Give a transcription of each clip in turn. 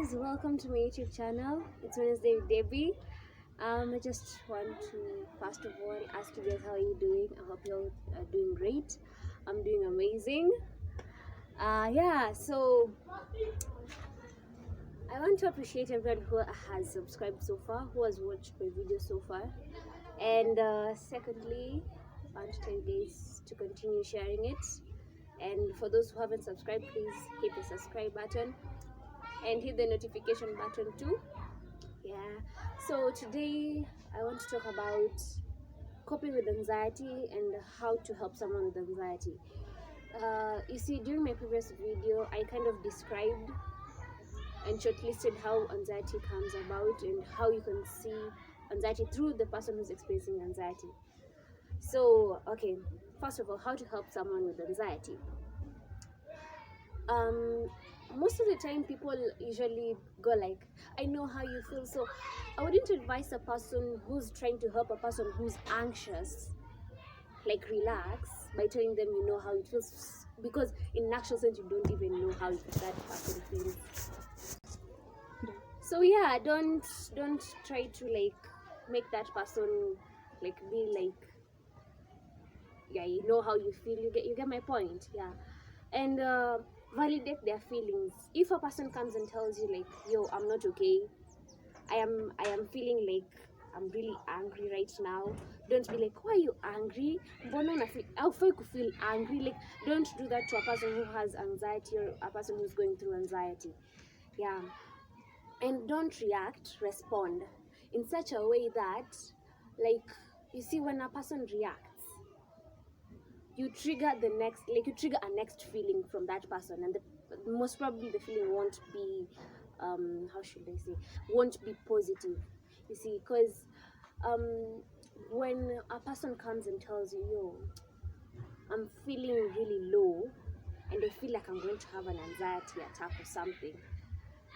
guys, welcome to my YouTube channel. It's Wednesday with Debbie. I just want to first of all ask you guys, how are you doing? I hope you're doing great. I'm doing amazing. So I want to appreciate everyone who has subscribed so far, who has watched my video so far, and secondly, I want to tell you guys to continue sharing it. And for those who haven't subscribed, please hit the subscribe button and hit the notification button too. So today I want to talk about coping with anxiety and how to help someone with anxiety. You see, during my previous video I kind of described and shortlisted how anxiety comes about and how you can see anxiety through the person who's experiencing anxiety. So okay, first of all, how to help someone with anxiety. Most of the time people usually go like, I know how you feel. So I wouldn't advise a person who's trying to help a person who's anxious like relax by telling them you know how it feels, because in actual sense you don't even know how that person feels. So yeah, don't try to like make that person like be like, yeah, you know how you feel. You get my point. Yeah. And validate their feelings. If a person comes and tells you like, yo, I'm not okay, I am feeling like I'm really angry right now, don't be like, why are you angry? How feel you feel angry? Like, don't do that to a person who has anxiety or a person who's going through anxiety. Yeah. And don't respond in such a way that, like, you see, when a person reacts, you trigger a next feeling from that person, and most probably the feeling won't be won't be positive. You see, because when a person comes and tells you, yo, I'm feeling really low and I feel like I'm going to have an anxiety attack or something,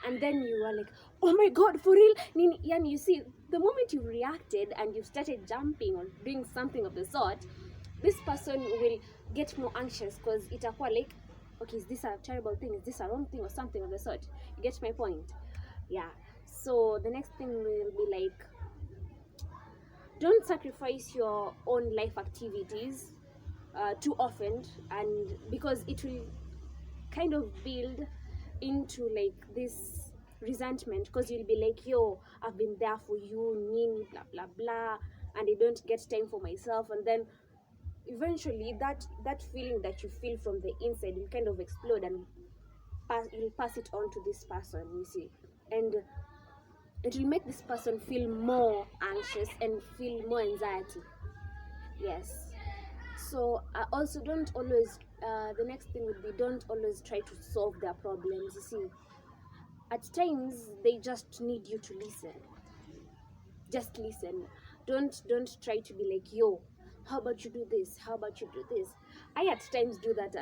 and then you are like, oh my god, for real? You see, the moment you reacted and you started jumping or doing something of the sort, this person will get more anxious, because itakuwa like, okay, is this a terrible thing, is this a wrong thing or something of the sort. You get my point? Yeah. So the next thing will be like, don't sacrifice your own life activities too often, and because it will kind of build into like this resentment, because you'll be like, yo, I've been there for you, nini, blah blah blah, and I don't get time for myself. And then eventually that feeling that you feel from the inside will kind of explode, and you'll pass it on to this person, you see, and it will make this person feel more anxious and feel more anxiety. Yes. So also, don't always the next thing would be, don't always try to solve their problems. You see, at times they just need you to listen. Just listen. Don't try to be like, yo, how about you do this, how about you do this. I at times do that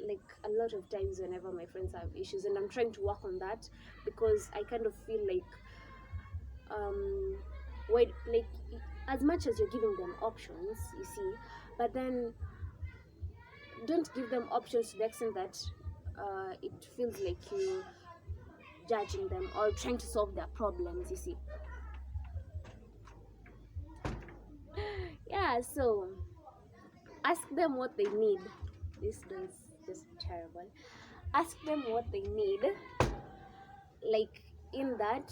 like a lot of times whenever my friends have issues, and I'm trying to work on that, because I kind of feel like like, as much as you're giving them options, you see, but then don't give them options to the extent that it feels like you judging them or trying to solve their problems, you see. Yeah. So ask them what they need. This is just terrible. Ask them what they need, like in that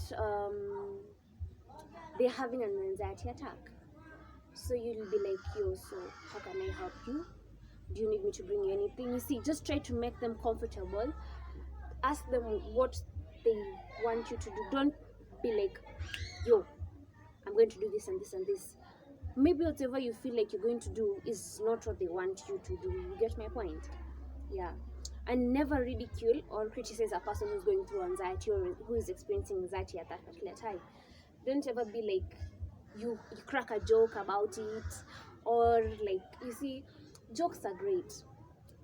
they're having an anxiety attack. So you'll be like, yo, so how can I help you? Do you need me to bring you anything? You see, just try to make them comfortable. Ask them what they want you to do. Don't be like, yo, I'm going to do this and this and this. Maybe whatever you feel like you're going to do is not what they want you to do. You get my point? Yeah. And never ridicule or criticize a person who's going through anxiety or who is experiencing anxiety at that particular time. Don't ever be like, you crack a joke about it, or like, you see, jokes are great,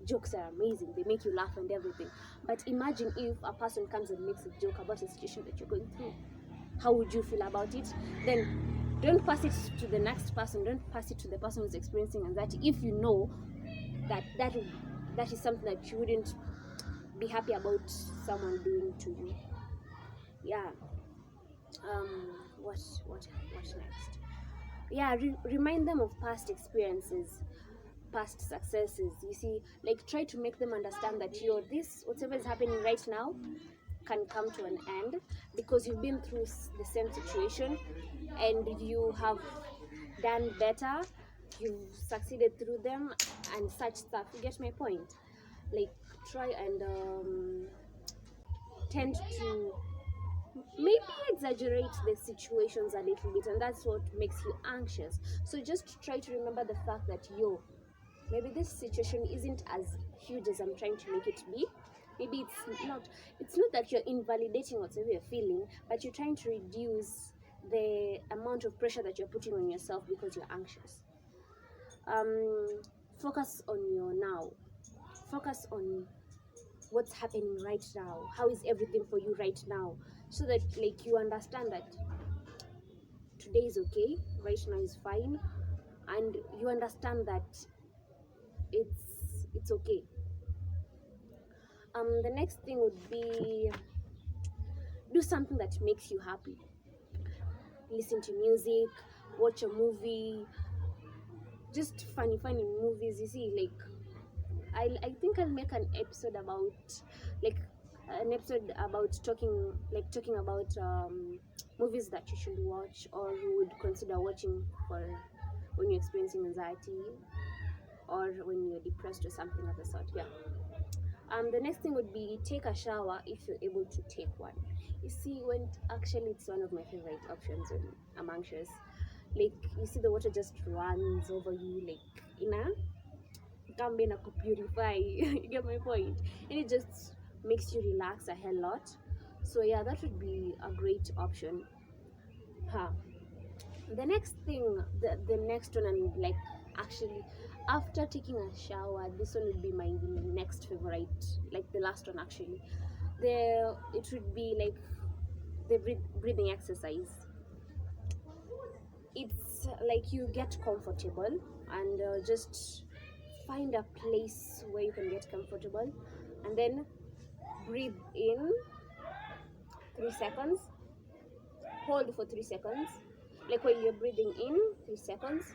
jokes are amazing, they make you laugh and everything, but imagine if a person comes and makes a joke about a situation that you're going through. How would you feel about it? Then don't pass it to the next person, don't pass it to the person who's experiencing anxiety, if you know that is something that you wouldn't be happy about someone doing to you. yeah. What next? Yeah, remind them of past experiences, past successes. You see, like try to make them understand that this whatever is happening right now can come to an end because you've been through the same situation and you have done better, you've succeeded through them and such stuff. You get my point? Like try and tend to maybe exaggerate the situations a little bit, and that's what makes you anxious. So just try to remember the fact that maybe this situation isn't as huge as I'm trying to make it be. Maybe it's not that you're invalidating whatever you're feeling, but you're trying to reduce the amount of pressure that you're putting on yourself because you're anxious. Focus on your now. Focus on what's happening right now. How is everything for you right now? So that like you understand that today is okay, right now is fine, and you understand that it's okay. The next thing would be do something that makes you happy. Listen to music, watch a movie, just funny movies. You see, like I think I'll make an episode about talking about movies that you should watch or you would consider watching for when you're experiencing anxiety or when you're depressed or something of the sort. Yeah. The next thing would be take a shower if you're able to take one. You see, actually it's one of my favorite options when I'm anxious. Like you see the water just runs over you, like can be purify. You get my point? And it just makes you relax a hell lot. So yeah, that would be a great option. The next thing, the next one, and like actually after taking a shower, this one would be my next favorite, like the last one actually. It would be like the breathing exercise. It's like you get comfortable and just find a place where you can get comfortable and then breathe in 3 seconds, hold for 3 seconds, like when you're breathing in 3 seconds,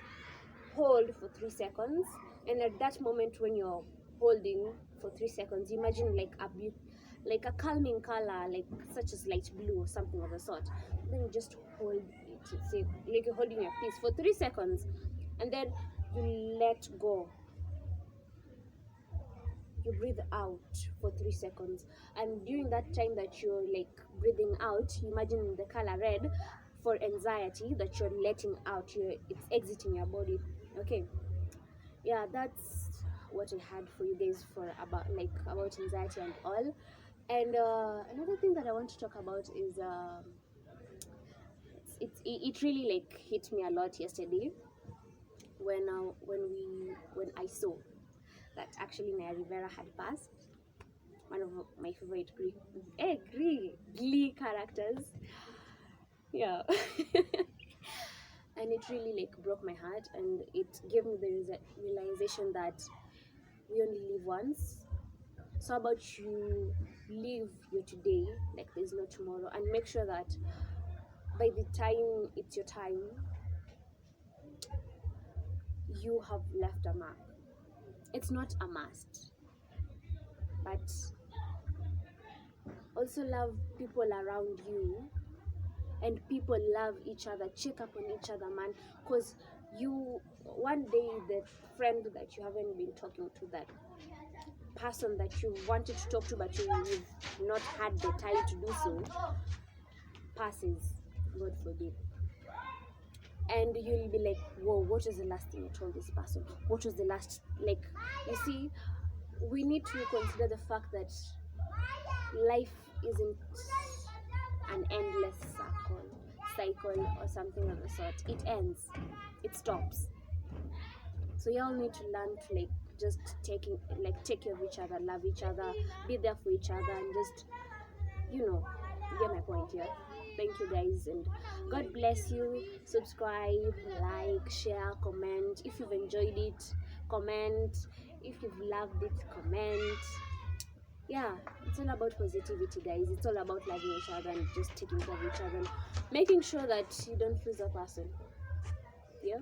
hold for 3 seconds, and at that moment when you're holding for 3 seconds, imagine like a calming color, like such as light blue or something of the sort. Then you just hold it, say like you're holding your peace for 3 seconds, and then you let go. You breathe out for 3 seconds, and during that time that you're like breathing out, imagine the color red for anxiety that you're letting out. It's exiting your body. Okay, yeah, that's what I had for you guys for about anxiety and all. And another thing that I want to talk about is it really like hit me a lot yesterday when I saw that actually Naya Rivera had passed, one of my favorite Glee characters. Yeah. And it really like broke my heart, and it gave me the realization that we only live once. So how about you live your today like there's no tomorrow, and make sure that by the time it's your time, you have left a mark. It's not a must, but also love people around you, and people love each other. Check up on each other, man, because one day the friend that you haven't been talking to, that person that you wanted to talk to but you've not had the time to do so, passes, God forbid, and you'll be like, whoa, what was the last thing I told this person? What was the last, like, you see, we need to consider the fact that life isn't an endless cycle or something of the sort. It ends, it stops. So y'all need to learn to like just take care of each other, love each other, be there for each other, and just you get my point here. Thank you guys, and God bless you. Subscribe, like, share, comment. If you've enjoyed it, comment. If you've loved it, comment. Yeah, it's all about positivity, guys. It's all about loving each other and just taking care of each other and making sure that you don't lose a person. Yeah.